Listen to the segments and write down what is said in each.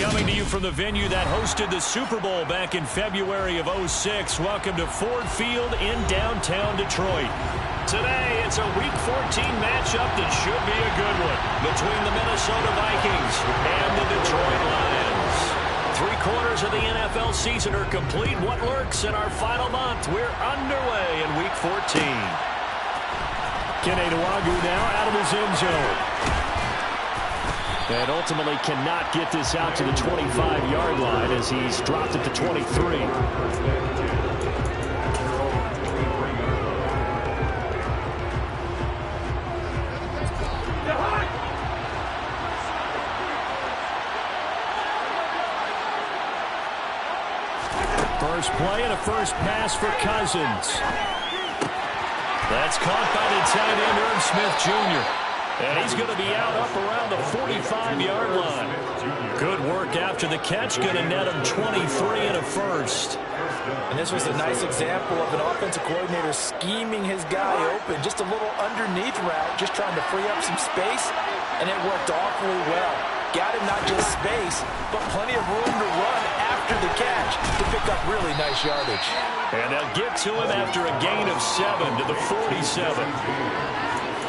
Coming to you from the venue that hosted the Super Bowl back in February of '06. Welcome to Ford Field in downtown Detroit. Today, it's a Week 14 matchup that should be a good one between the Minnesota Vikings and the Detroit Lions. 3/4 of the NFL season are complete. What lurks in our final month? We're underway in Week 14. Kenny Nwagu now out of his end zone. And ultimately cannot get this out to the 25-yard line as he's dropped at the 23. First play and a first pass for Cousins. That's caught by the tight end, Irv Smith Jr. And he's going to be out up around the 45-yard line. Good work after the catch. Going to net him 23 and a first. And this was a nice example of an offensive coordinator scheming his guy open. Just a little underneath route, just trying to free up some space. And it worked awfully well. Got him not just space, but plenty of room to run after the catch to pick up really nice yardage. And they'll get to him after a gain of 7 to the 47.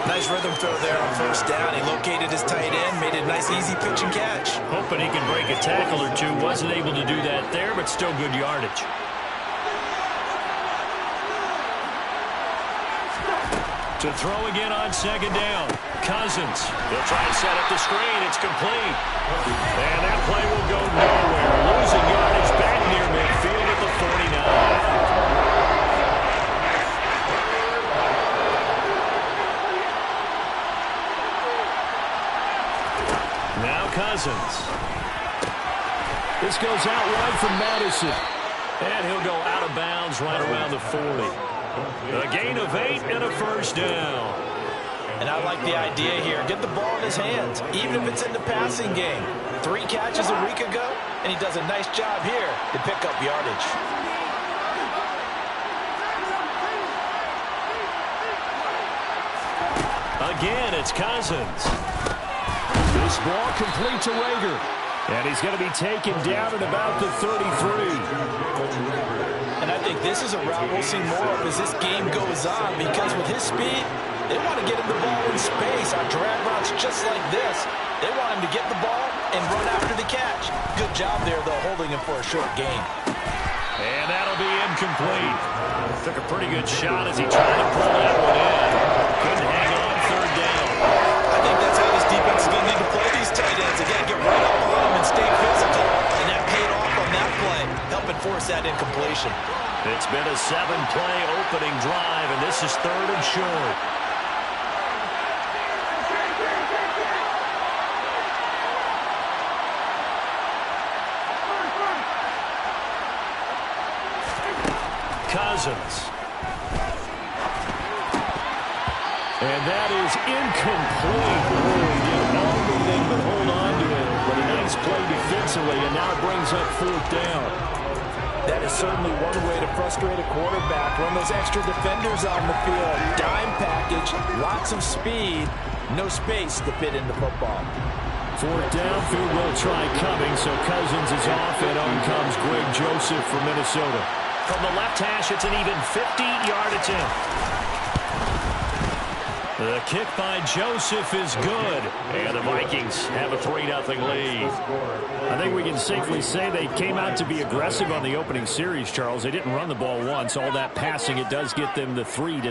Nice rhythm throw there on first down. He located his tight end, made it a nice easy pitch and catch. Hoping he can break a tackle or two. Wasn't able to do that there, but still good yardage. To throw again on second down. Cousins. They'll try to set up the screen. It's complete. And that play will go nowhere. Losing yardage back near midfield at the 49. Cousins. This goes out wide from Madison. And he'll go out of bounds right around the 40. A gain of 8 and a first down. And I like the idea here. Get the ball in his hands, even if it's in the passing game. 3 catches a week ago, and he does a nice job here to pick up yardage. Again, it's Cousins. This ball complete to Rager. And he's going to be taken down at about the 33. And I think this is a route we'll see more of as this game goes on, because with his speed, they want to get him the ball in space on drag routes just like this. They want him to get the ball and run after the catch. Good job there, though, holding him for a short gain. And that'll be incomplete. Took a pretty good shot as he tried to pull that one in. Couldn't hang on third down. I think that's how this defense is going to need to play these tight ends. They got to get right up on them and stay physical. And that paid off on that play, helping force that incompletion. It's been a 7-play opening drive, and this is 3rd and short. Cousins. And that is incomplete. Really did everything but hold on to it. But a nice play defensively, and now it brings up 4th down. That is certainly one way to frustrate a quarterback. Run those extra defenders on the field. Dime package, lots of speed, no space to fit in the football. 4th down, field goal try coming, so Cousins is off, and on comes Greg Joseph from Minnesota. From the left hash, it's an even 50-yard attempt. The kick by Joseph is good, and the Vikings have a 3-0 lead. I think we can safely say they came out to be aggressive on the opening series, Charles. They didn't run the ball once. All that passing, it does get them the 3-0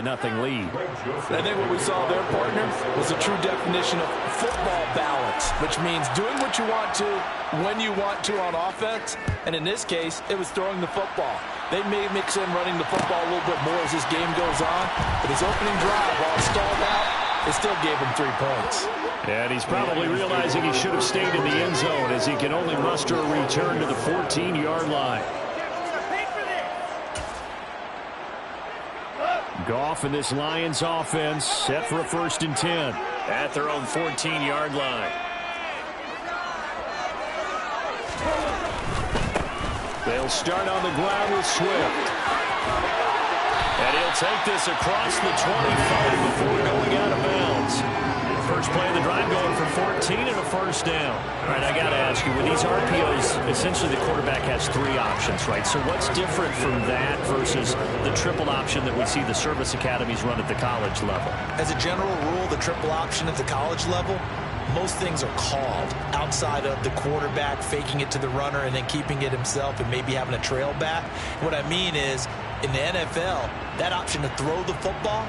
lead. I think what we saw there, partner, was a true definition of football balance, which means doing what you want to, when you want to on offense, and in this case, it was throwing the football. They may mix in running the football a little bit more as this game goes on, but his opening drive, while it stalled out, it still gave him 3 points. And he's probably realizing he should have stayed in the end zone as he can only muster a return to the 14-yard line. Goff and this Lions offense set for a 1st and 10 at their own 14-yard line. They'll start on the ground with Swift. And he'll take this across the 25 before going out of bounds. First play of the drive going for 14 and a first down. All right, I got to ask you, with these RPOs, essentially the quarterback has 3 options, right? So what's different from that versus the triple option that we see the service academies run at the college level? As a general rule, the triple option at the college level, most things are called outside of the quarterback faking it to the runner and then keeping it himself and maybe having a trail back. What I mean is, in the NFL, that option to throw the football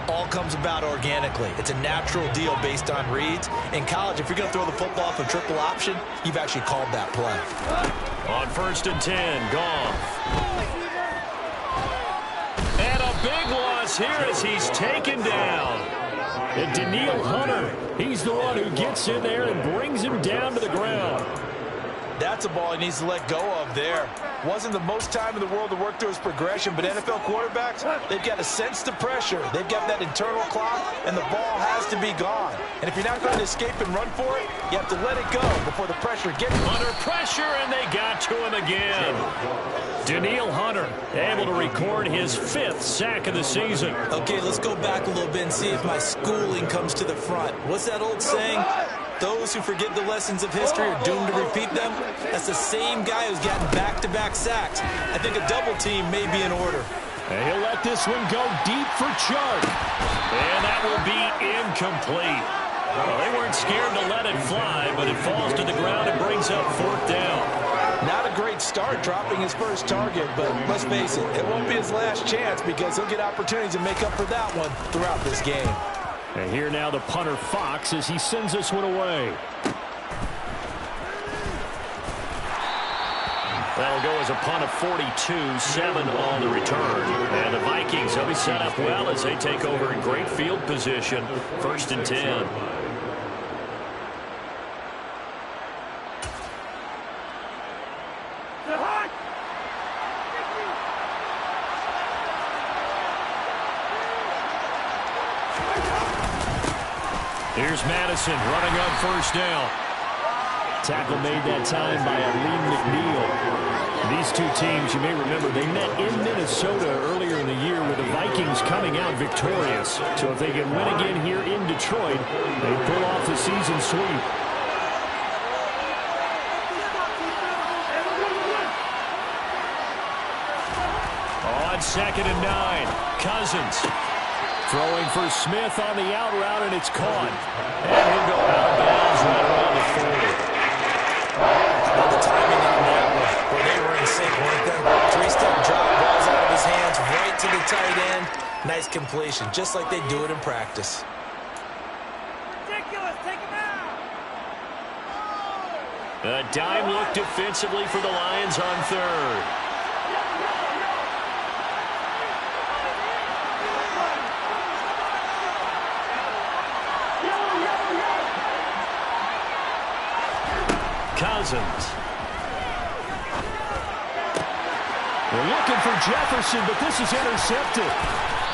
all comes about organically. It's a natural deal based on reads. In college, if you're going to throw the football for triple option, you've actually called that play. On 1st and 10, Goff. And a big loss here as he's taken down. And Daniil Hunter, he's the one who gets in there and brings him down to the ground. That's a ball he needs to let go of there. Wasn't the most time in the world to work through his progression, but NFL quarterbacks, they've got to sense the pressure. They've got that internal clock, and the ball has to be gone. And if you're not going to escape and run for it, you have to let it go before the pressure gets under pressure, and they got to him again. Daniil Hunter able to record his 5th sack of the season. Okay, let's go back a little bit and see if my schooling comes to the front. What's that old saying? Those who forget the lessons of history are doomed to repeat them. That's the same guy who's gotten back-to-back sacks. I think a double team may be in order. And he'll let this one go deep for Chark. And that will be incomplete. Well, they weren't scared to let it fly, but it falls to the ground and brings up 4th down. Not a great start dropping his first target, but let's face it, it won't be his last chance because he'll get opportunities to make up for that one throughout this game. And here now the punter Fox as he sends this one away. That'll go as a punt of 42, 7 on the return. And the Vikings, they'll be set up well as they take over in great field position. 1st and 10. Here's Madison running on 1st down. Tackle made that time by Aleem McNeil. These two teams, you may remember, they met in Minnesota earlier in the year with the Vikings coming out victorious. So if they can win again here in Detroit, they pull off the season sweep. On 2nd and 9, Cousins. Throwing for Smith on the out route, and it's caught. And he'll go out of bounds right around the 40. Well, the timing on that one, where they were in sync, weren't they? 3-step drop, balls out of his hands, right to the tight end. Nice completion, just like they do it in practice. Ridiculous, take him out. A dime look defensively for the Lions on 3rd. Cousins. They're looking for Jefferson, but this is intercepted.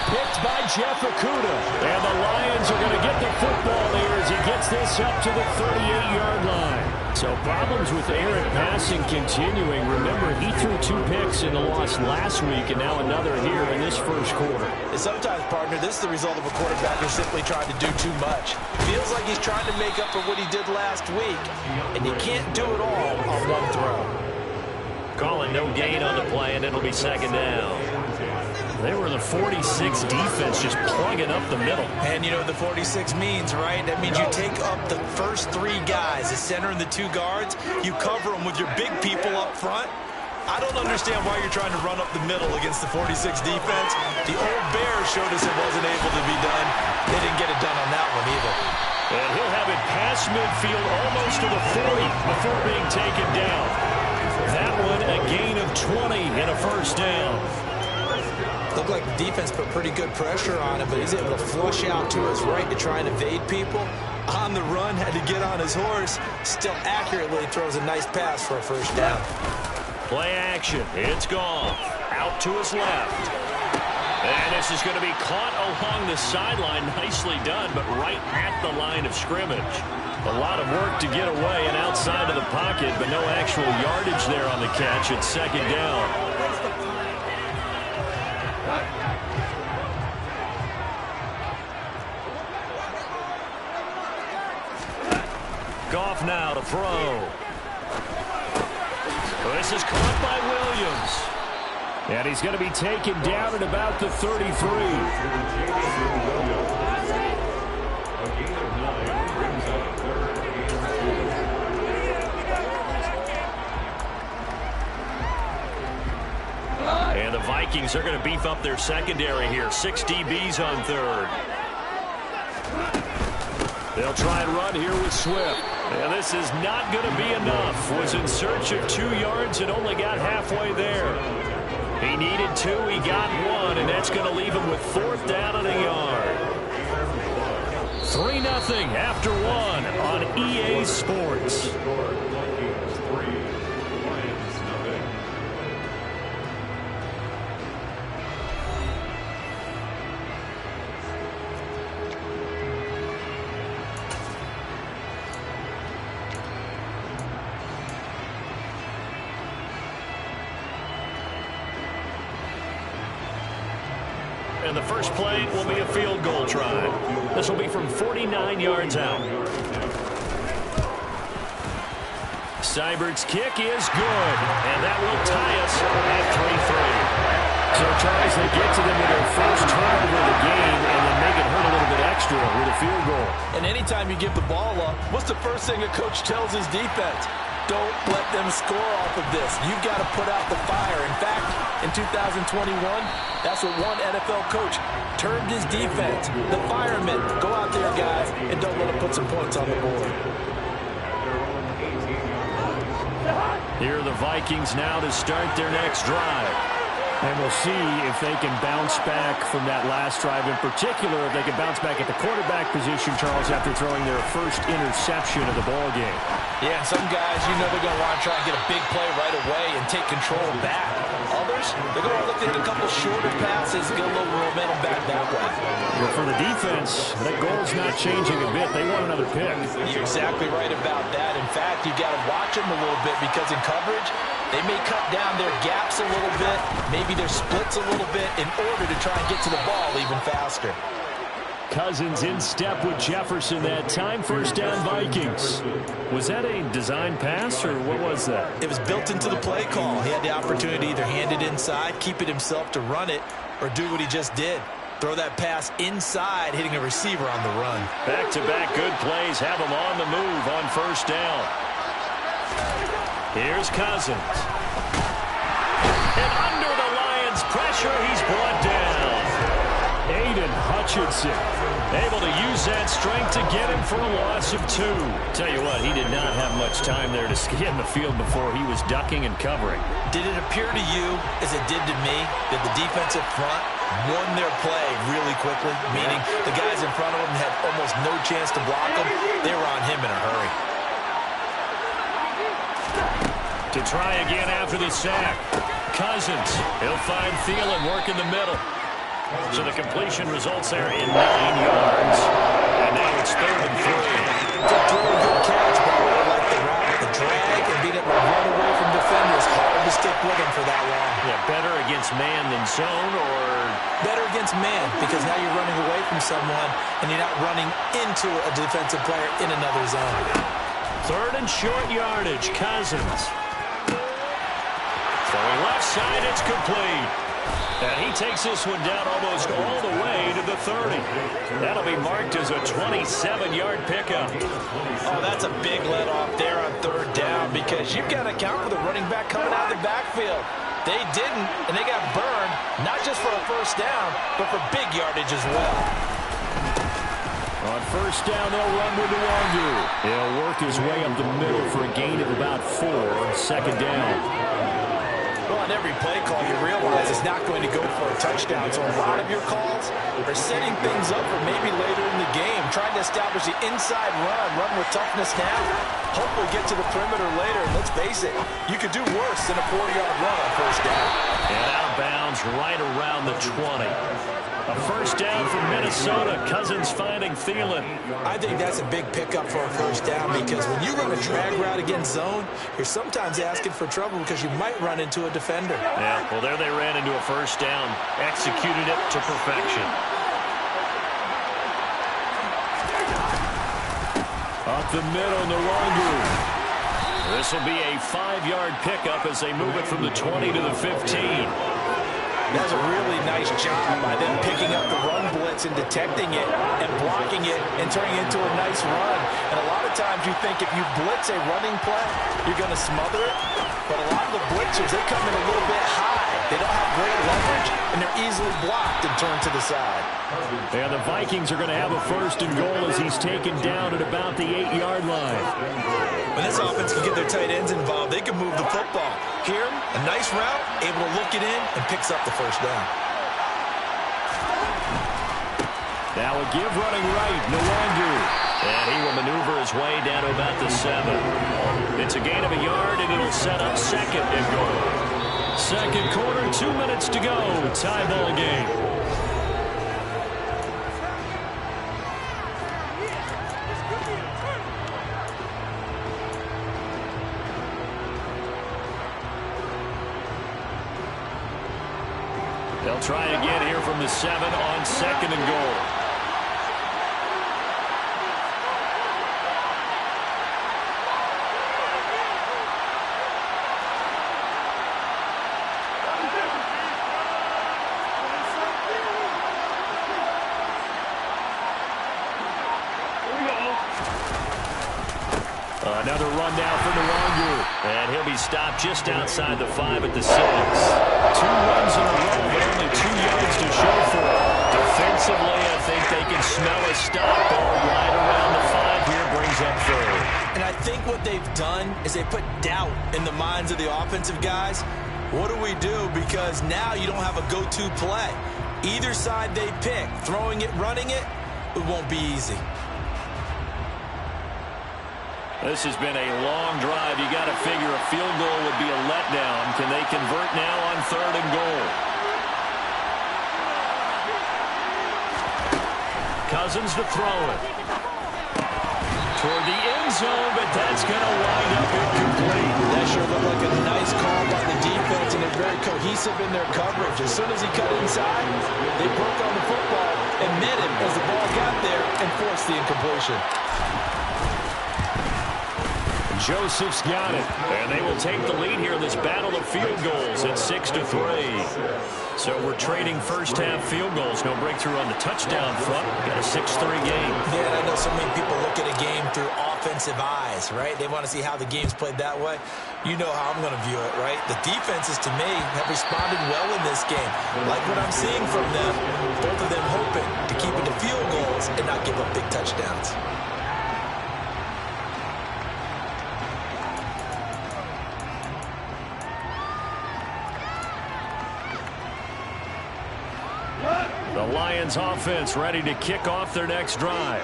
Picked by Jeff Okudah. And the Lions are going to get the football here as he gets this up to the 38-yard line. So problems with Aaron passing continuing. Remember, he threw 2 picks in the loss last week and now another here in this first quarter. And sometimes, partner, this is the result of a quarterback who's simply trying to do too much. Feels like he's trying to make up for what he did last week, and you can't do it all on one throw. Calling no gain on the play, and it'll be 2nd down. They were the 46 defense just plugging up the middle. And you know what the 46 means, right? That means you take up the first 3 guys, the center and the 2 guards. You cover them with your big people up front. I don't understand why you're trying to run up the middle against the 46 defense. The old Bears showed us it wasn't able to be done. They didn't get it done on that one either. And he'll have it past midfield almost to the 40 before being taken down. That one a gain of 20 and a first down. Looked like the defense put pretty good pressure on him, but he's able to flush out to his right to try and evade people. On the run, had to get on his horse. Still accurately throws a nice pass for a first down. Play action. It's gone. Out to his left. And this is going to be caught along the sideline. Nicely done, but right at the line of scrimmage. A lot of work to get away and outside of the pocket, but no actual yardage there on the catch. It's 2nd down. Off now to throw. This is caught by Williams. And he's going to be taken down at about the 33. And the Vikings are going to beef up their secondary here. 6 DBs on third. They'll try and run here with Swift. And this is not going to be enough. Was in search of 2 yards and only got halfway there. He needed 2, he got 1, and that's going to leave him with 4th down and a yard. 3-0 after 1 on EA Sports. And the first play will be a field goal try. This will be from 49 yards out. Seibert's kick is good, and that will tie us at 3-3. So, Charles, they get to them with their first turnover of the game, and then make it hurt a little bit extra with a field goal. And anytime you give the ball up, what's the first thing a coach tells his defense? Don't let them score off of this. You've got to put out the fire. In fact, in 2021, that's what one NFL coach termed his defense. The firemen. Go out there, guys, and don't let them put some points on the board. Here are the Vikings now to start their next drive. And we'll see if they can bounce back from that last drive. In particular, if they can bounce back at the quarterback position, Charles, after throwing their first interception of the ball game. Yeah, some guys, you know they're going to want to try and get a big play right away and take control back. Others, they're going to look at a couple shorter passes and get a little momentum back that way. Well, for the defense, that goal's not changing a bit. They want another pick. You're exactly right about that. In fact, you've got to watch them a little bit because in coverage, they may cut down their gaps a little bit, maybe their splits a little bit in order to try and get to the ball even faster. Cousins in step with Jefferson that time. First down, Vikings. Was that a design pass, or what was that? It was built into the play call. He had the opportunity to either hand it inside, keep it himself to run it, or do what he just did. Throw that pass inside, hitting a receiver on the run. Back-to-back good plays have him on the move on first down. Here's Cousins. And under the Lions' pressure, he's brought down. Aiden Hutchinson able to use that strength to get him for a loss of 2. Tell you what, he did not have much time there to scan the field before he was ducking and covering. Did it appear to you, as it did to me, that the defensive front won their play really quickly? Meaning the guys in front of him had almost no chance to block him. They were on him in a hurry. To try again after the sack. Cousins, he'll find Thielen work in the middle. So the completion results there in 9 yards. And now it's 3rd and 3. Good throw, good catch, but I really like the route. The drag and being able to run away from defenders. Hard to stick with him for that long. Yeah, better against man than zone, or? Better against man, because now you're running away from someone and you're not running into a defensive player in another zone. 3rd and short yardage, Cousins. Throwing left side, it's complete. And he takes this one down almost all the way to the 30. That'll be marked as a 27-yard pickup. Oh, that's a big let off there on 3rd down because you've got to account for the running back coming out of the backfield. They didn't, and they got burned, not just for a first down, but for big yardage as well. On first down, they'll run with the Wandu. He'll work his way up the middle for a gain of about 4. 2nd down. Well, on every play call, you realize it's not going to go for a touchdown. So a lot of your calls are setting things up for maybe later in the game, trying to establish the inside run with toughness now. Hopefully get to the perimeter later. And let's face it, you could do worse than a 4-yard run on first down. And out of bounds right around the 20. A first down from Minnesota. Cousins finding Thielen. I think that's a big pickup for a first down because when you run a drag route against zone, you're sometimes asking for trouble because you might run into a defender. Yeah, well, there they ran into a first down. Executed it to perfection. Up the middle, Nwangu. This will be a 5-yard pickup as they move it from the 20 to the 15. That's a really nice job by them picking up the run blitz and detecting it and blocking it and turning it into a nice run. And a lot of times you think if you blitz a running play, you're going to smother it. But a lot of the blitzers, they come in a little bit high. They don't have great leverage, and they're easily blocked and turned to the side. And the Vikings are going to have a 1st and goal as he's taken down at about the 8-yard line. When this offense can get their tight ends involved, they can move the football. Here, a nice route, able to look it in, and picks up the 1st down. Now a give running right, Nwangu. And he will maneuver his way down to about the 7. It's a gain of a yard, and it'll set up 2nd and goal. 2nd quarter, 2 minutes to go. Tie ball game. They'll try again here from the 7 on 2nd and goal. Another run now for Nwangu. And he'll be stopped just outside the 5 at the 6. 2 runs in a row, but only 2 yards to show for it. Defensively, I think they can smell a stop. Ball right around the 5 here, brings up 3rd. And I think what they've done is they put doubt in the minds of the offensive guys. What do we do? Because now you don't have a go-to play. Either side they pick, throwing it, running it, it won't be easy. This has been a long drive. You got to figure a field goal would be a letdown. Can they convert now on 3rd and goal? Cousins to throw it. Toward the end zone, but that's going to wind up incomplete. That sure looked like a nice call by the defense, and they're very cohesive in their coverage. As soon as he cut inside, they broke on the football and met him as the ball got there and forced the incompletion. Joseph's got it, and they will take the lead here in this battle of field goals at 6-3. So we're trading first-half field goals. No breakthrough on the touchdown front. Got a 6-3 game. Yeah, I know so many people look at a game through offensive eyes, right? They want to see how the game's played that way. You know how I'm going to view it, right? The defenses, to me, have responded well in this game. Like what I'm seeing from them, both of them hoping to keep it to field goals and not give up big touchdowns. The Lions offense ready to kick off their next drive.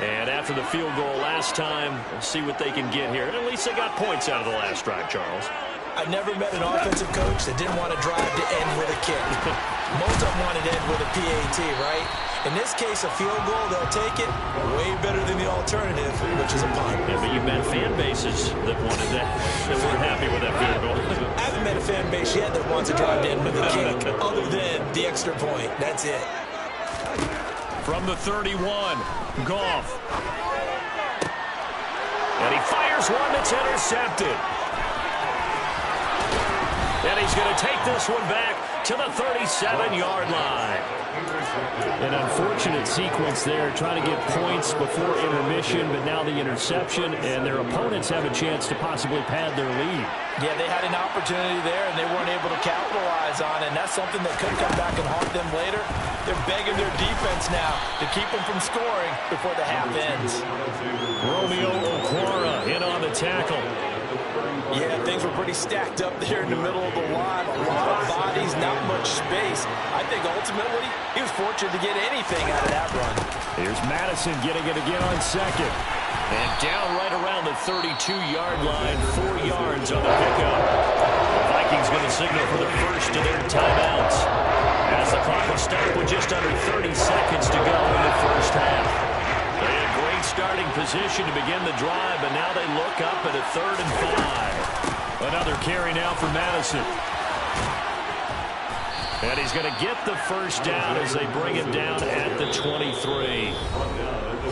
And after the field goal last time, we'll see what they can get here. At least they got points out of the last drive, Charles. I've never met an offensive coach that didn't want to drive to end with a kick. Most of them want to end with a PAT, right? In this case, a field goal, they'll take it way better than the alternative, which is a punt. Yeah, but you've met fan bases that wanted that weren't happy with that field goal. I haven't met a fan base yet that wants to drive to end with a kick, other than the extra point. That's it. From the 31, Goff. And he fires one that's intercepted. And he's going to take this one back to the 37-yard line. An unfortunate sequence there, trying to get points before intermission, but now the interception, and their opponents have a chance to possibly pad their lead. Yeah, they had an opportunity there, and they weren't able to capitalize on it, and that's something that could come back and haunt them later. They're begging their defense now to keep them from scoring before the half ends. Romeo Okwara in on the tackle. Yeah, things were pretty stacked up there in the middle of the line. A lot of bodies, not much space. I think ultimately he was fortunate to get anything out of that run. Here's Madison getting it again on 2nd. And down right around the 32-yard line, 4 yards on the pickup. The Vikings going to signal for the first of their timeouts, as the clock will stop with just under 30 seconds to go in the first half. They had a great starting position to begin the drive, but now they look up at a 3rd and 5. Another carry now for Madison. And he's going to get the first down as they bring him down at the 23.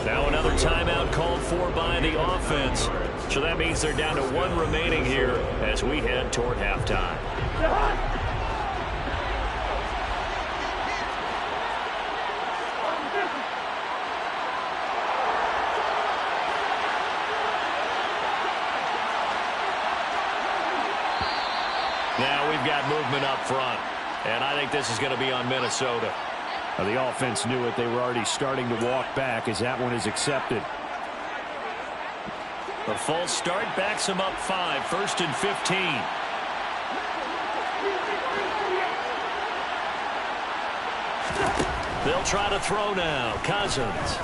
Now another timeout called for for by the offense. So that means they're down to 1 remaining here as we head toward halftime. Now we've got movement up front, and I think this is going to be on Minnesota. The offense knew it. They were already starting to walk back as that one is accepted. The false start backs him up 5, 1st and 15. They'll try to throw now. Cousins.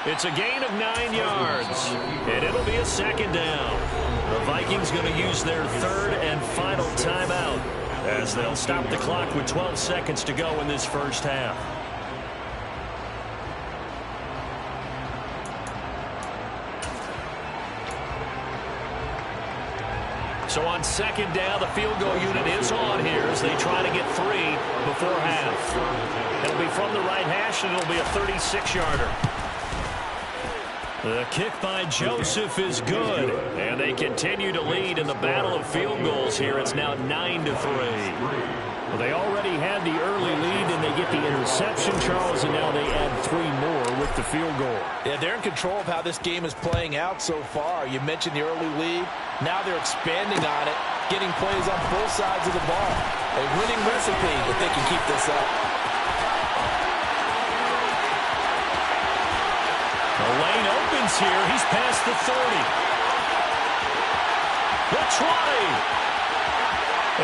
It's a gain of 9 yards, and it'll be a 2nd down. The Vikings going to use their 3rd and final timeout as they'll stop the clock with 12 seconds to go in this first half. So on 2nd down, the field goal unit is on here as they try to get 3 before half. It'll be from the right hash, and it'll be a 36-yarder. The kick by Joseph is good, and they continue to lead in the battle of field goals here. It's now 9-3. Well, they already had the early lead, and they get the interception, Charles, and now they add 3 more with the field goal. Yeah, they're in control of how this game is playing out so far. You mentioned the early lead. Now they're expanding on it, getting plays on both sides of the ball. A winning recipe if they can keep this up. The lane opens here. He's past the 30. The 20.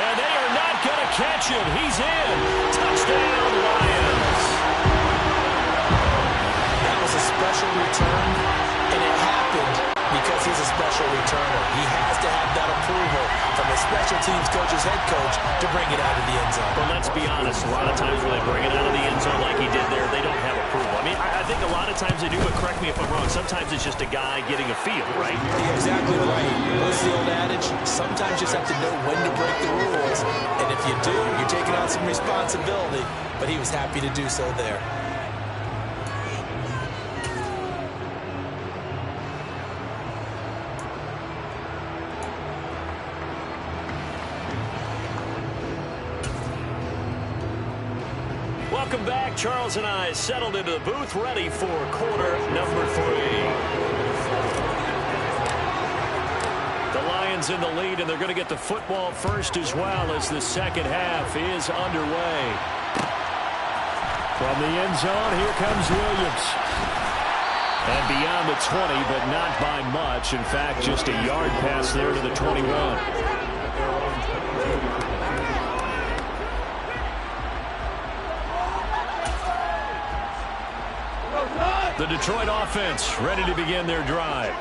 And they are not going to catch him. He's in. Touchdown, Lions. That was a special return, and it happened because he's a special returner. He has to have that approval from the special teams coach's head coach to bring it out of the end zone. But let's be honest, a lot of times when they bring it out of the end zone like he did there, they don't have approval. I mean, I think a lot of times they do, but correct me if I'm wrong. Sometimes it's just a guy getting a feel, right? You're exactly right. What's the old adage? Sometimes you just have to know when to break the rules. And if you do, you're taking on some responsibility. But he was happy to do so there. Welcome back. Charles and I settled into the booth, ready for quarter number 3. The Lions in the lead, and they're going to get the football first as well as the second half is underway. From the end zone, here comes Williams. And beyond the 20, but not by much. In fact, just a yard pass there to the 21. The Detroit offense ready to begin their drive.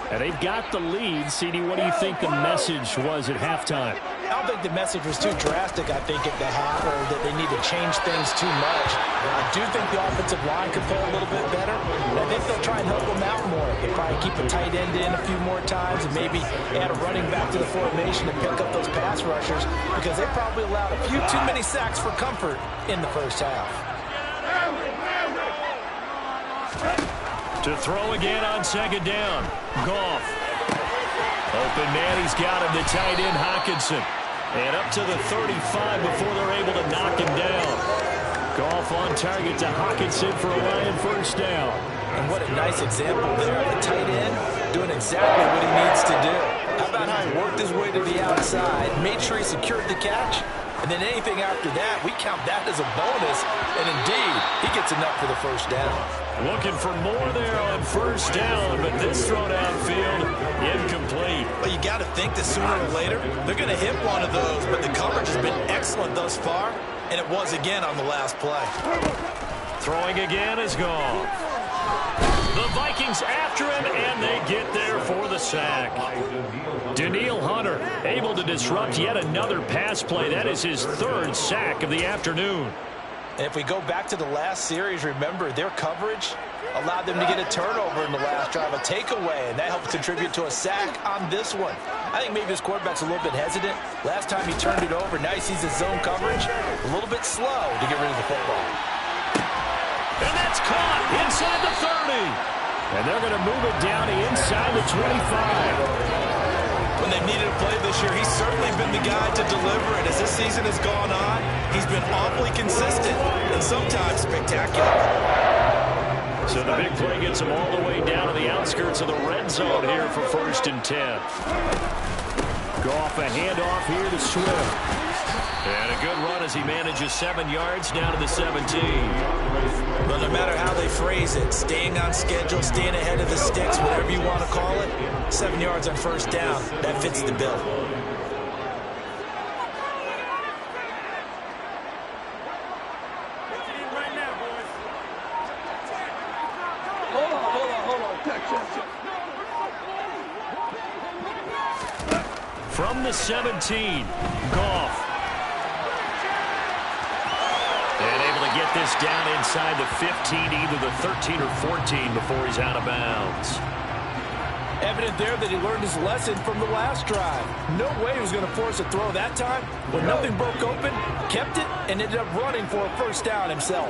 And they've got the lead. CD, what do you think the message was at halftime? I don't think the message was too drastic, I think, at the half, or that they need to change things too much. I do think the offensive line could play a little bit better. And I think they'll try and help them out more. They'll probably keep a tight end in a few more times and maybe add a running back to the formation and pick up those pass rushers because they probably allowed a few too many sacks for comfort in the first half. To throw again on 2nd down. Goff. Open man, he's got him. The tight end, Hockenson. And up to the 35 before they're able to knock him down. Goff on target to Hockenson for a Lion first down. And what a nice example there. The tight end doing exactly what he needs to do. How about how he worked his way to the outside, made sure he secured the catch, and then anything after that, we count that as a bonus. And indeed, he gets enough for the first down. Looking for more there on first down, but this throw downfield, incomplete. But you got to think that sooner or later, they're going to hit one of those. But the coverage has been excellent thus far, and it was again on the last play. Throwing again is gone. The Vikings after him, and they get there for the sack. Daniil Hunter able to disrupt yet another pass play. That is his 3rd sack of the afternoon. And if we go back to the last series, remember, their coverage allowed them to get a turnover in the last drive, a takeaway, and that helped contribute to a sack on this one. I think maybe his quarterback's a little bit hesitant. Last time he turned it over, now he sees his zone coverage a little bit slow to get rid of the football. It's caught inside the 30. And they're going to move it down inside the 25. When they've needed a play this year, he's certainly been the guy to deliver it. As this season has gone on, he's been awfully consistent and sometimes spectacular. So the big play gets him all the way down to the outskirts of the red zone here for 1st and 10. Goff a handoff here to Swift. And a good run as he manages 7 yards down to the 17. Well, no matter how they phrase it, staying on schedule, staying ahead of the sticks, whatever you want to call it, 7 yards on 1st down, that fits the bill. From the 17, Goff. And able to get this down inside the 15, either the 13 or 14 before he's out of bounds. Evident there that he learned his lesson from the last drive. No way he was going to force a throw that time. When nothing broke open, kept it, and ended up running for a 1st down himself.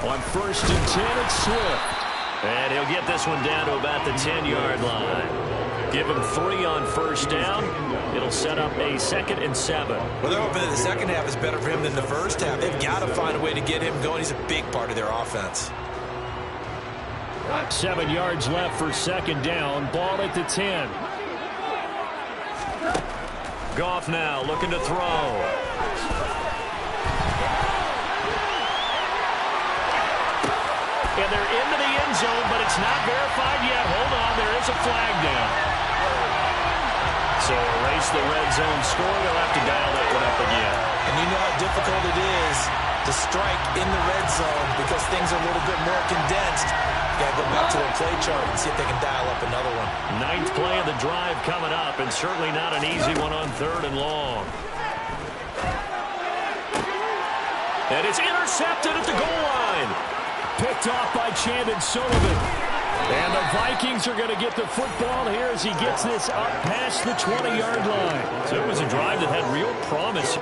On 1st and 10, it's Swift. And he'll get this one down to about the 10-yard line. Give him 3 on 1st down. It'll set up a 2nd and 7. Well, they're hoping that the second half is better for him than the first half. They've got to find a way to get him going. He's a big part of their offense. 7 yards left for 2nd down. Ball at the 10. Goff now looking to throw. And they're into the end zone, but it's not verified yet. Hold on, there is a flag down. So erase the red zone score. They'll have to dial that one up again. And you know how difficult it is to strike in the red zone because things are a little bit more condensed. You got to go back to their play chart and see if they can dial up another one. 9th play of the drive coming up, and certainly not an easy one on 3rd and long. And it's intercepted at the goal line. Picked off by Chandon Sullivan. And the Vikings are going to get the football here as he gets this up past the 20-yard line. So it was a drive that had real promise.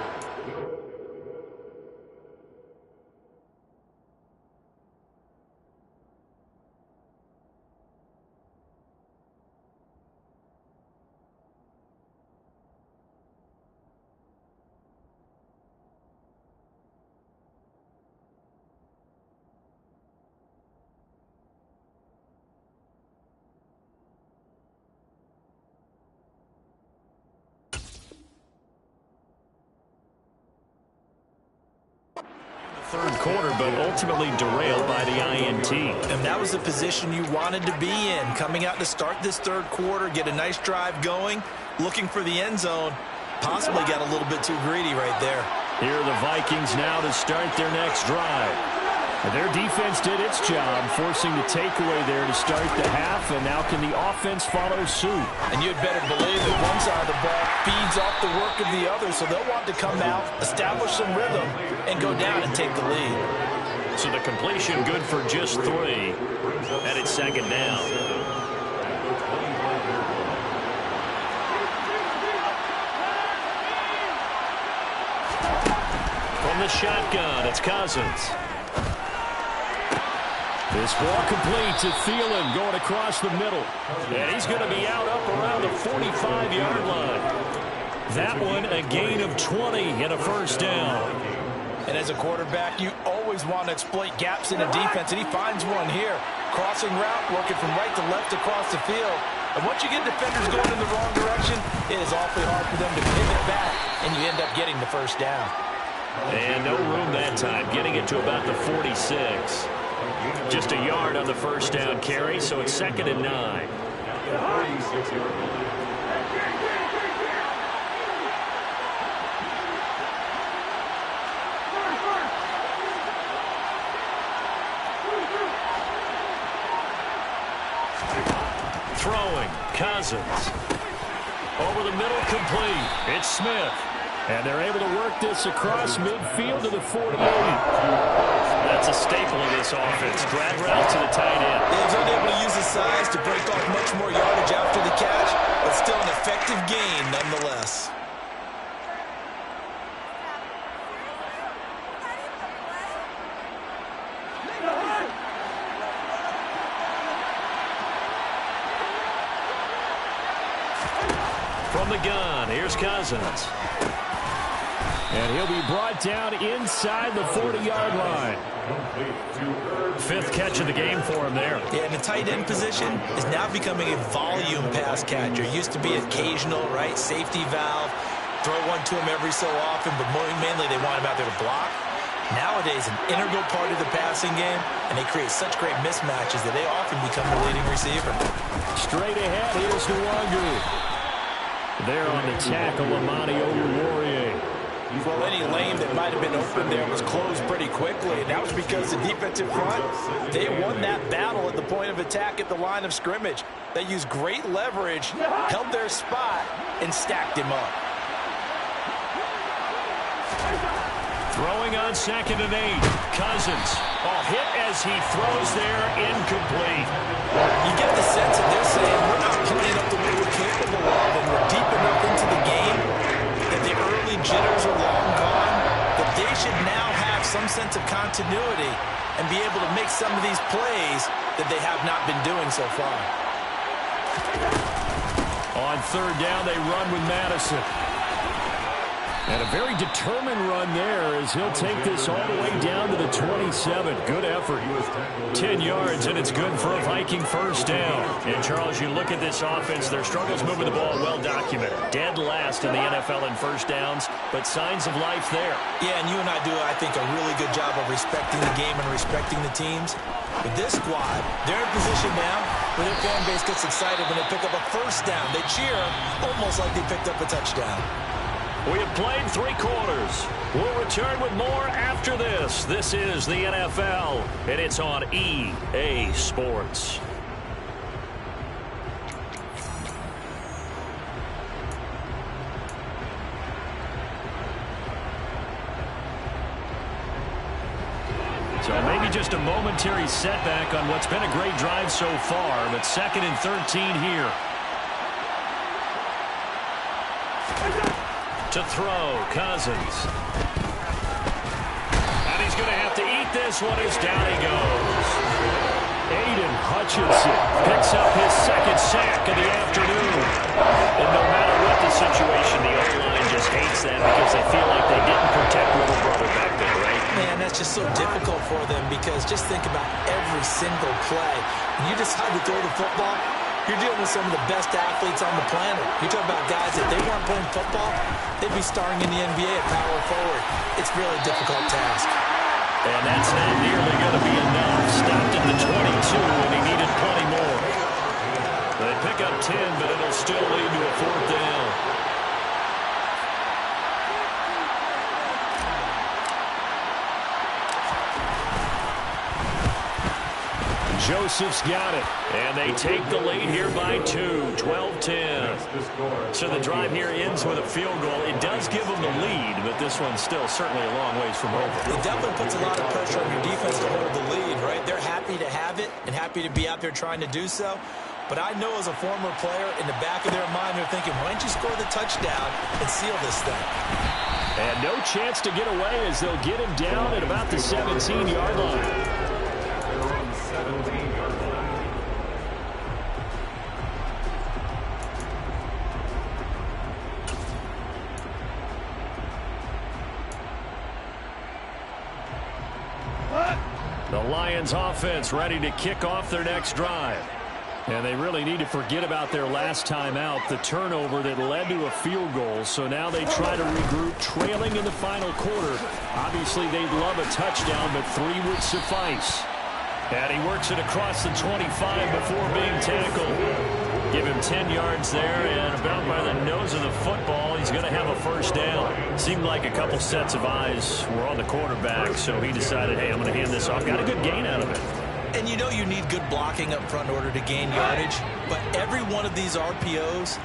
Third quarter, but ultimately derailed by the INT. And that was the position you wanted to be in. Coming out to start this 3rd quarter, get a nice drive going, looking for the end zone. Possibly got a little bit too greedy right there. Here are the Vikings now to start their next drive. Their defense did its job, forcing the takeaway there to start the half, and now can the offense follow suit? And you'd better believe that one side of the ball feeds off the work of the other, so they'll want to come out, establish some rhythm, and go down and take the lead. So the completion good for just 3, and it's 2nd down. From the shotgun, it's Cousins. This ball complete to Thielen going across the middle. And he's going to be out up around the 45-yard line. That one a gain of 20 and a 1st down. And as a quarterback, you always want to exploit gaps in a defense, and he finds one here. Crossing route, working from right to left across the field. And once you get defenders going in the wrong direction, it is awfully hard for them to pivot back, and you end up getting the 1st down. And no room that time, getting it to about the 46. Just a yard on the 1st down carry, so it's 2nd and 9. Throwing, Cousins. Over the middle, complete. It's Smith. And they're able to work this across midfield to the 48. That's a staple of this offense. Drag route to the tight end. He was unable to use his size to break off much more yardage after the catch, but still an effective gain nonetheless. From the gun, here's Cousins. And he'll be brought down inside the 40-yard line. Fifth catch of the game for him there. Yeah, and the tight end position is now becoming a volume pass catcher. Used to be occasional, right? Safety valve. Throw one to him every so often, but mainly they want him out there to block. Nowadays, an integral part of the passing game, and they create such great mismatches that they often become the leading receiver. Straight ahead, here's Nwangu. There on the tackle, Amani Oruwariye. Well, any lane that might have been open there was closed pretty quickly, and that was because the defensive front, they won that battle at the point of attack at the line of scrimmage. They used great leverage, held their spot, and stacked him up. Throwing on 2nd and 8. Cousins. Hit as he throws there, incomplete. You get the sense that they're saying we're not playing up to what we're capable of, and we're deep enough into the game that the early jitters are long gone, that they should now have some sense of continuity and be able to make some of these plays that they have not been doing so far. On 3rd down, they run with Madison. And a very determined run there as he'll take this all the way down to the 27. Good effort. 10 yards, and it's good for a Viking first down. And, Charles, you look at this offense, their struggles moving the ball well documented. Dead last in the NFL in first downs, but signs of life there. Yeah, and you and I do, I think, a really good job of respecting the game and respecting the teams. With this squad, they're in position now where their fan base gets excited when they pick up a first down. They cheer almost like they picked up a touchdown. We have played 3 quarters. We'll return with more after this. This is the NFL, and it's on EA Sports. So maybe just a momentary setback on what's been a great drive so far, but 2nd and 13 here. To throw, Cousins. And he's going to have to eat this one as down he goes. Aiden Hutchinson picks up his 2nd sack of the afternoon. And no matter what the situation, the O-line just hates that because they feel like they didn't protect little brother back there, right? Man, that's just so difficult for them because just think about every single play. When you decide to throw the football, you're dealing with some of the best athletes on the planet. You talk about guys that they weren't playing football, they'd be starring in the NBA at power forward. It's really a difficult task. And that's not nearly going to be enough. Stopped at the 22, and he needed plenty more. They pick up 10, but it'll still lead to a 4th down. Joseph's got it. And they take the lead here by 2, 12-10. So the drive here ends with a field goal. It does give them the lead, but this one's still certainly a long ways from over. It definitely puts a lot of pressure on your defense to hold the lead, right? They're happy to have it and happy to be out there trying to do so. But I know as a former player, in the back of their mind, they're thinking, why don't you score the touchdown and seal this thing? And no chance to get away as they'll get him down at about the 17-yard line. The Lions offense ready to kick off their next drive. And they really need to forget about their last time out, the turnover that led to a field goal. So now they try to regroup, trailing in the final quarter. Obviously, they'd love a touchdown, but 3 would suffice. And he works it across the 25 before being tackled. Give him 10 yards there, and about by the nose of the football, he's going to have a first down. Seemed like a couple sets of eyes were on the quarterback, so he decided, hey, I'm going to hand this off. Got a good gain out of it. And you know you need good blocking up front in order to gain yardage, but every one of these RPOs,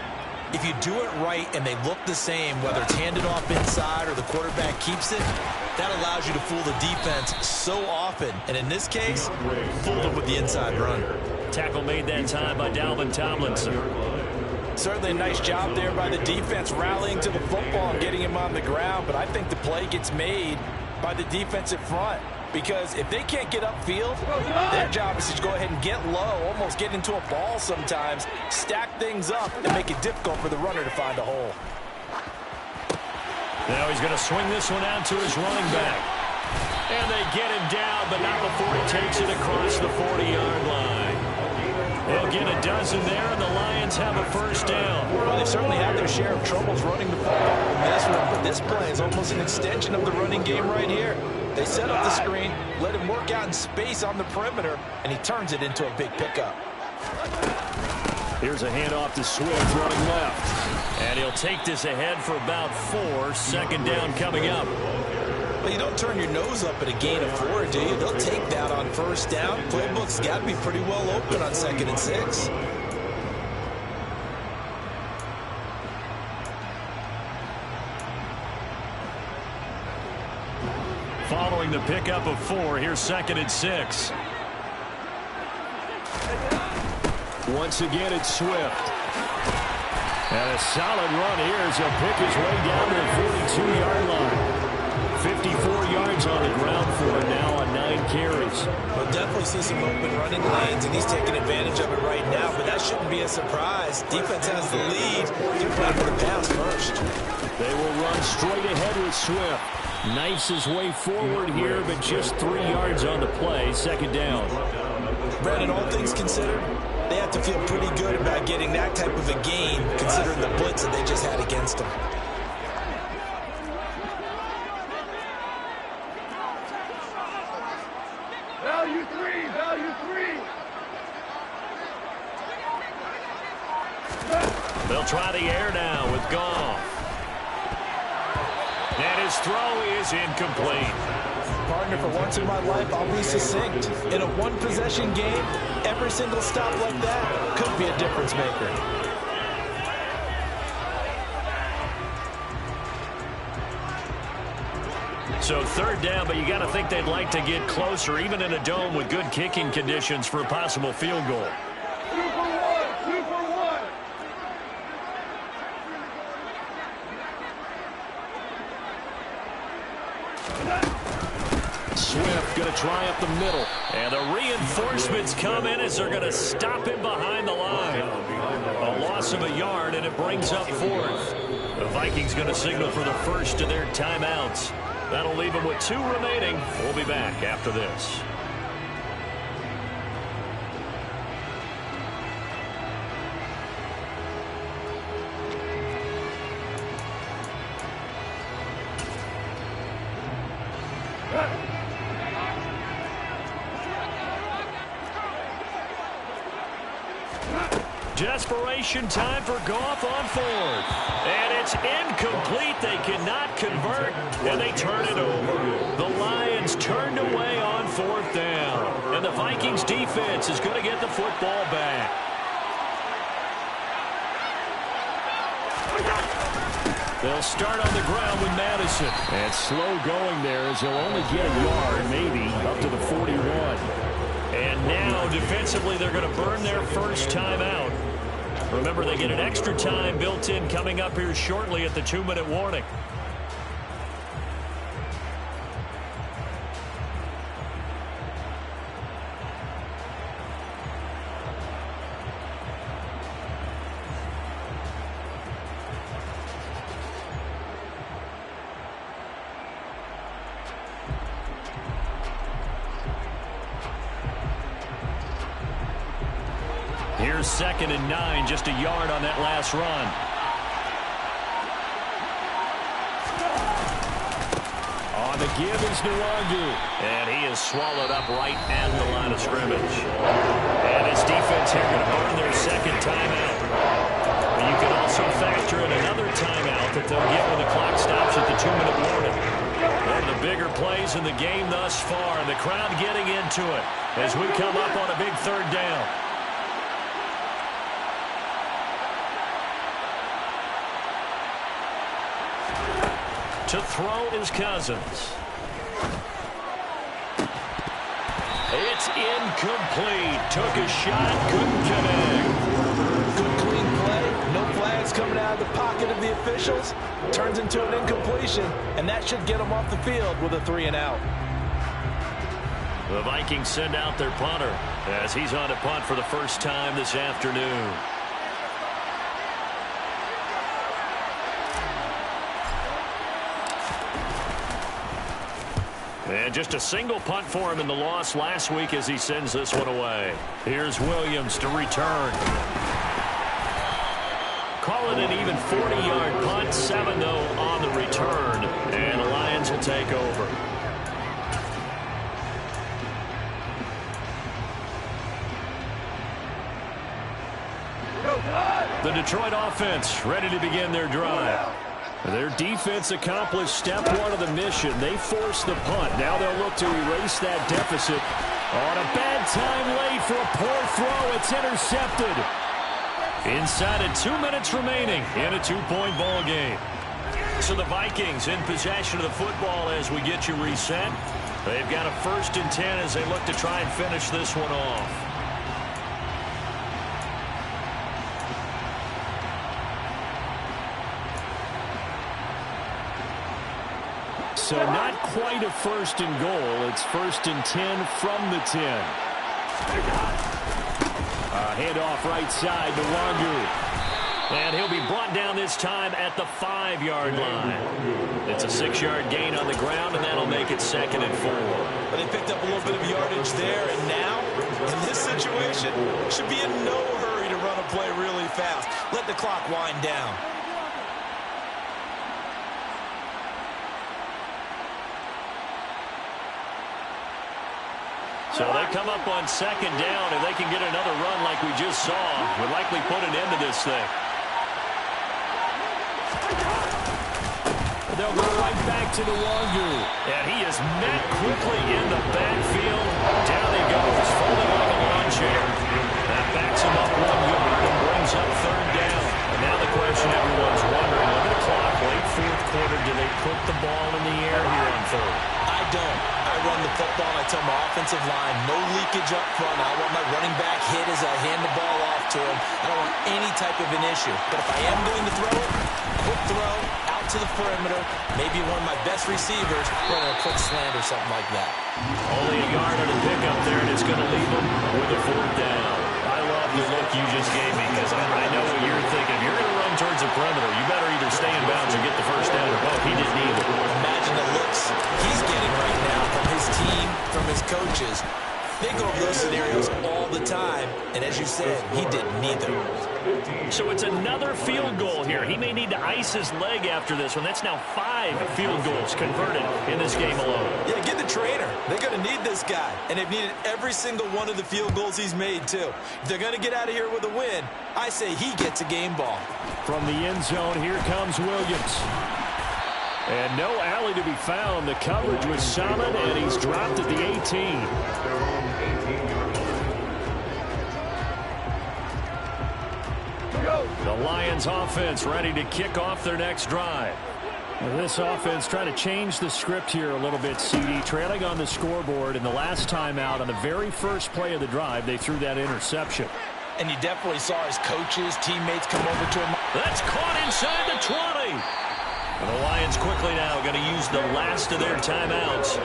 if you do it right and they look the same, whether it's handed off inside or the quarterback keeps it, that allows you to fool the defense so often. And in this case, fooled them with the inside run. Tackle made that time by Dalvin Tomlinson. Certainly a nice job there by the defense rallying to the football and getting him on the ground, but I think the play gets made by the defensive front. because if they can't get upfield, their job is to go ahead and get low, almost get into a ball sometimes, stack things up, and make it difficult for the runner to find a hole. Now he's going to swing this one out to his running back. And they get him down, but not before he takes it across the 40-yard line. They'll get a dozen there, and the Lions have a first down. Well, they certainly had their share of troubles running the football in this one, but this play is almost an extension of the running game right here. They set up the screen, let him work out in space on the perimeter, and he turns it into a big pickup. Here's a handoff to Swift running left. And he'll take this ahead for about 4. Second down coming up. Well, you don't turn your nose up at a gain of 4, do you? They'll take that on first down. Playbook's got to be pretty well open on 2nd and 6. Following the pickup of 4, here's 2nd and 6. Once again, it's Swift. And a solid run here as he'll pick his way down to the 42-yard line. 54 yards on the ground for him now on 9 carries. We'll definitely see some open running lanes, and he's taking advantage of it right now, but that shouldn't be a surprise. Defense has the lead. They're playing for the pass first. They will run straight ahead with Swift. Knifes his way forward here, but just 3 yards on the play. 2nd down. Brandon, all things considered, they have to feel pretty good about getting that type of a gain, considering the blitz that they just had against them. Value three, value 3. They'll try the air now with Goff. And his throw is incomplete. Partner, for once in my life, I'll be succinct. In a one-possession game, every single stop like that could be a difference maker. So 3rd down, but you got to think they'd like to get closer, even in a dome with good kicking conditions for a possible field goal. 2 for 1, 2 for 1. Swift going to try up the middle. And the reinforcements come in as they're going to stop him behind the line. A loss of a yard, and it brings up 4th. The Vikings going to signal for the first of their timeouts. That'll leave them with 2 remaining. We'll be back after this. Desperation time for Goff on 4th. And it's incomplete. They cannot convert, and they turn it over. The Lions turned away on 4th down. And the Vikings defense is going to get the football back. They'll start on the ground with Madison. And slow going there as he'll only get a yard, maybe, up to the 41. And now, defensively, they're going to burn their first timeout. Remember, they get an extra time built in coming up here shortly at the 2-minute warning. Here's 2nd and 9, just a yard on that last run. On the give is Nwangu. And he is swallowed up right at the line of scrimmage. And his defense here going to burn their 2nd timeout. But you can also factor in another timeout that they'll get when the clock stops at the 2-minute warning. One of the bigger plays in the game thus far. And the crowd getting into it as we come up on a big 3rd down. To throw is Cousins. It's incomplete. Took a shot, couldn't connect. Good clean play. No flags coming out of the pocket of the officials. Turns into an incompletion, and that should get them off the field with a 3 and out. The Vikings send out their punter as he's on to punt for the first time this afternoon. And just a single punt for him in the loss last week as he sends this one away. Here's Williams to return. Call it an even 40-yard punt, 7 though on the return, and the Lions will take over. The Detroit offense ready to begin their drive. Their defense accomplished step 1 of the mission. They forced the punt. Now they'll look to erase that deficit. On a bad time late for a poor throw. It's intercepted. Inside of 2 minutes remaining in a 2-point ball game. So the Vikings in possession of the football as we get you reset. They've got a 1st and 10 as they look to try and finish this one off. So not quite a 1st and goal. It's 1st and 10 from the 10. Handoff right side to Wangu. And he'll be brought down this time at the 5-yard line. It's a 6-yard gain on the ground, and that'll make it 2nd and 4. But they picked up a little bit of yardage there, and now, in this situation, should be in no hurry to run a play really fast. Let the clock wind down. So they come up on 2nd down. If they can get another run like we just saw, would likely put an end to this thing. They'll go right back to the Wangu. And he is met quickly in the backfield. Down he goes, folding like a lawn chair. That backs him up one good and brings up 3rd down. And now the question everyone's wondering, look at the clock, late 4th quarter, do they put the ball in the air here on 3rd? I don't. I run the football, and I tell my offensive line, no leakage up front. I want my running back hit as I hand the ball off to him. I don't want any type of an issue. But if I am going to throw it, quick throw, out to the perimeter, maybe one of my best receivers running a quick slant or something like that. Only a yard on the pickup there, and it's going to leave him with a 4th down. I love the look you just gave me because I know what you're thinking. If you're going to run towards the perimeter, you better either stay in bounds or get the 1st down or both. He didn't either. Imagine the looks he's getting right now from his team, from his coaches. They go over those scenarios all the time, and as you said, he did neither. So it's another field goal here. He may need to ice his leg after this one. That's now 5 field goals converted in this game alone. Yeah, get the trainer. They're going to need this guy, and they've needed every single one of the field goals he's made, too. If they're going to get out of here with a win, I say he gets a game ball. From the end zone, here comes Williams. And no alley to be found. The coverage was solid, and he's dropped at the 18. The Lions offense ready to kick off their next drive. This offense trying to change the script here a little bit, CD. Trailing on the scoreboard, and the last time out on the very first play of the drive, they threw that interception. And you definitely saw his coaches, teammates come over to him. That's caught inside the 20. And the Lions quickly now going to use the last of their timeouts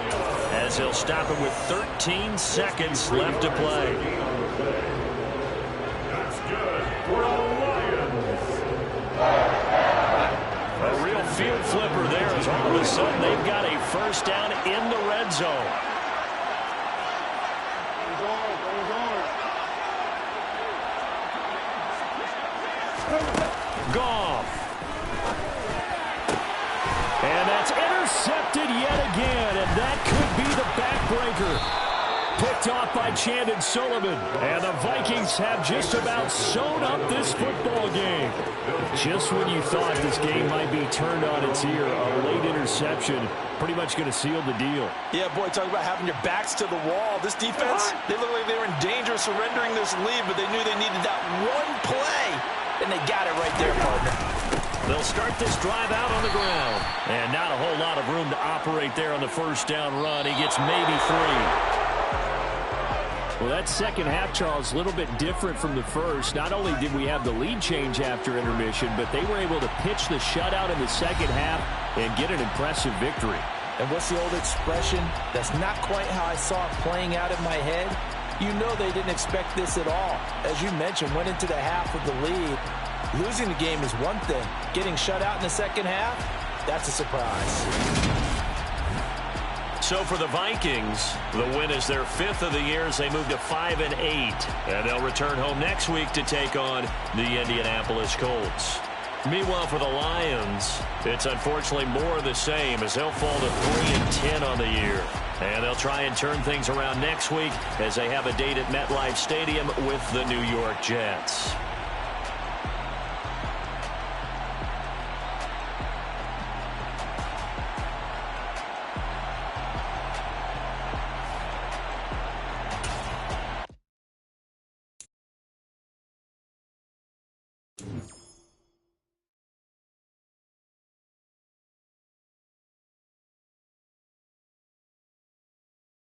as they'll stop it with 13 seconds left to play. That's good for the Lions. A real field flipper there as all of a sudden they've got a 1st down in the red zone. Goff. And that's intercepted yet again, and that could be the backbreaker. Picked off by Chandon Sullivan, and the Vikings have just about sewn up this football game. Just when you thought this game might be turned on its ear, a late interception pretty much going to seal the deal. Yeah, boy, talk about having your backs to the wall. This defense, they look like they were in danger of surrendering this lead, but they knew they needed that one play, and they got it right there, partner. They'll start this drive out on the ground. And not a whole lot of room to operate there on the 1st down run. He gets maybe 3. Well, that second half, Charles, a little bit different from the first. Not only did we have the lead change after intermission, but they were able to pitch the shutout in the second half and get an impressive victory. And what's the old expression? That's not quite how I saw it playing out in my head. You know they didn't expect this at all. As you mentioned, went into the half with the lead. Losing the game is one thing. Getting shut out in the second half, that's a surprise. So for the Vikings, the win is their 5th of the year as they move to 5-8. And they'll return home next week to take on the Indianapolis Colts. Meanwhile, for the Lions, it's unfortunately more of the same as they'll fall to 3-10 on the year. And they'll try and turn things around next week as they have a date at MetLife Stadium with the New York Jets.